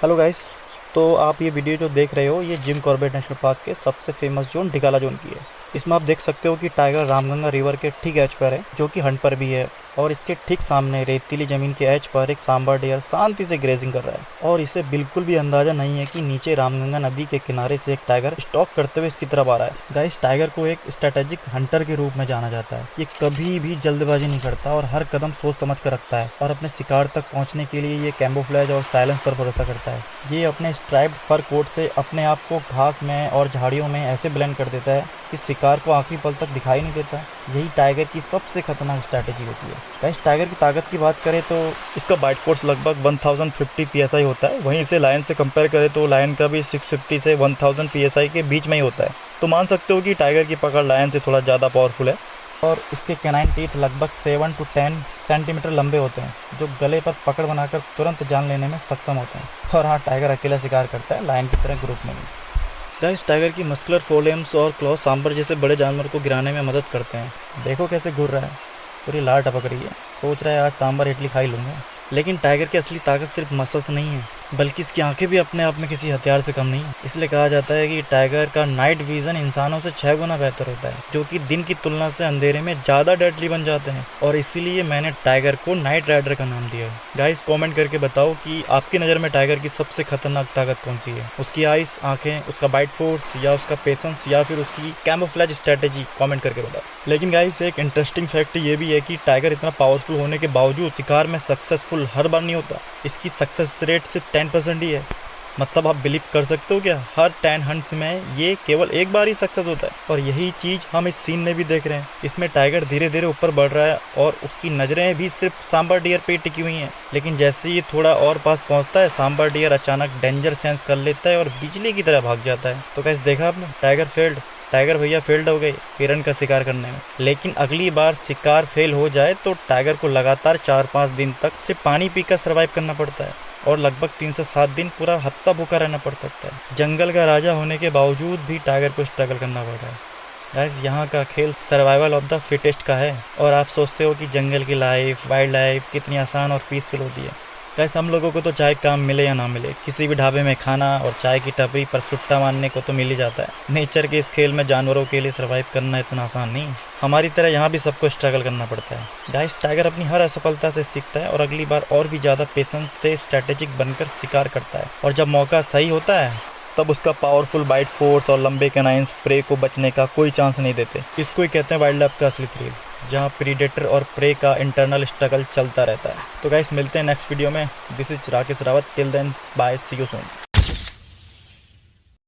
Hello guys. तो आप ये वीडियो जो देख रहे हो ये जिम कॉर्बेट नेशनल पार्क के सबसे फेमस जोन ढिकाला जोन की है। इसमें आप देख सकते हो कि टाइगर रामगंगा रिवर के ठीक एज पर है, जो कि हंट पर भी है। और इसके ठीक सामने रेतीली ज़मीन के एज पर एक सांबर डियर शांति से ग्रेजिंग कर रहा है, और इसे बिल्कुल भी अंदाज़ा नहीं है कि नीचे रामगंगा नदी के किनारे से एक टाइगर स्टॉक करते हुए इसकी तरफ आ रहा है। गाइस, टाइगर को एक स्ट्रेटेजिक हंटर के रूप में जाना जाता है। ये कभी भी जल्दबाजी नहीं करता और हर कदम सोच समझ कर रखता है, और अपने शिकार तक पहुंचने के लिए ये कैमोफ्लेज और साइलेंस पर भरोसा करता है। ये अपने स्ट्राइप्ड फर कोट से अपने आप को घास में और झाड़ियों में ऐसे ब्लेंड कर देता है कि शिकार को आखिरी पल तक दिखाई नहीं देता। यही टाइगर की सबसे खतरनाक स्ट्रैटेजी होती है। गाइस, टाइगर की ताकत की बात करें तो इसका बाइट फोर्स लगभग 1050 psi होता है। वहीं इसे लायन से कंपेयर करें तो लायन का भी 650 से 1000 psi के बीच में ही होता है। तो मान सकते हो कि टाइगर की पकड़ लायन से थोड़ा ज़्यादा पावरफुल है। और इसके कैनाइन टीथ लगभग 7 to 10 सेंटीमीटर लंबे होते हैं, जो गले पर पकड़ बनाकर तुरंत जान लेने में सक्षम होते हैं। और हाँ, टाइगर अकेला शिकार करता है, लायन की तरह ग्रुप में नहीं। गाइस, टाइगर की मस्कुलर फोरलिम्स और क्लॉ सांबर जैसे बड़े जानवर को गिराने में मदद करते हैं। देखो कैसे घूर रहा है, पूरी लार टपक रही है, सोच रहा है आज सांबर इडली खा ही लूँगा। लेकिन टाइगर की असली ताकत सिर्फ मसल्स नहीं है, बल्कि इसकी आंखें भी अपने आप में किसी हथियार से कम नहीं है। इसलिए कहा जाता है कि टाइगर का नाइट विजन इंसानों से 6 गुना बेहतर होता है, जो कि दिन की तुलना से अंधेरे में ज़्यादा डेडली बन जाते हैं। और इसीलिए मैंने टाइगर को नाइट राइडर का नाम दिया है। गाइस, कमेंट करके बताओ कि आपकी नज़र में टाइगर की सबसे खतरनाक ताकत कौन सी है। उसकी आइस, आंखें, उसका बाइट फोर्स, या उसका पेशेंस, या फिर उसकी कैमोफ्लेज स्ट्रेटेजी। कमेंट करके बताओ। लेकिन गाइस, एक इंटरेस्टिंग फैक्ट ये भी है कि टाइगर इतना पावरफुल होने के बावजूद शिकार में सक्सेसफुल हर बार नहीं होता। इसकी सक्सेस रेट सिर्फ 10% ही है। मतलब आप बिलीव कर सकते हो क्या, हर 10 हंट्स में ये केवल एक बार ही सक्सेस होता है। और यही चीज़ हम इस सीन में भी देख रहे हैं। इसमें टाइगर धीरे धीरे ऊपर बढ़ रहा है और उसकी नज़रें भी सिर्फ सांबर डियर पे टिकी हुई हैं। लेकिन जैसे ही थोड़ा और पास पहुंचता है, सांबर डियर अचानक डेंजर सेंस कर लेता है और बिजली की तरह भाग जाता है। तो कैसे देखा आपने, टाइगर भैया फेल्ड हो गए हिरन का शिकार करने में। लेकिन अगली बार शिकार फेल हो जाए तो टाइगर को लगातार 4-5 दिन तक सिर्फ पानी पीकर सर्वाइव करना पड़ता है, और लगभग 3 से 7 दिन पूरा हफ्ता भूखा रहना पड़ सकता है। जंगल का राजा होने के बावजूद भी टाइगर को स्ट्रगल करना पड़ रहा है। गाइस, यहाँ का खेल सर्वाइवल ऑफ द फिटेस्ट का है। और आप सोचते हो कि जंगल की लाइफ, वाइल्ड लाइफ कितनी आसान और पीसफुल होती है। गाइस, हम लोगों को तो चाहे काम मिले या ना मिले, किसी भी ढाबे में खाना और चाय की टपरी पर सुट्टा मारने को तो मिल ही जाता है। नेचर के इस खेल में जानवरों के लिए सर्वाइव करना इतना आसान नहीं है। हमारी तरह यहाँ भी सबको स्ट्रगल करना पड़ता है। गाइस, टाइगर अपनी हर असफलता से सीखता है और अगली बार और भी ज़्यादा पेशेंस से स्ट्रैटेजिक बनकर शिकार करता है। और जब मौका सही होता है, तब उसका पावरफुल बाइट फोर्स और लंबे कैनाइंस प्रे को बचने का कोई चांस नहीं देते। इसको ही कहते हैं वाइल्ड लाइफ का असली थ्रिल, जहाँ प्रीडेटर और प्रे का इंटरनल स्ट्रगल चलता रहता है। तो गाइस, मिलते हैं नेक्स्ट वीडियो में। This is Rakesh Rawat. Till then, bye, see you soon.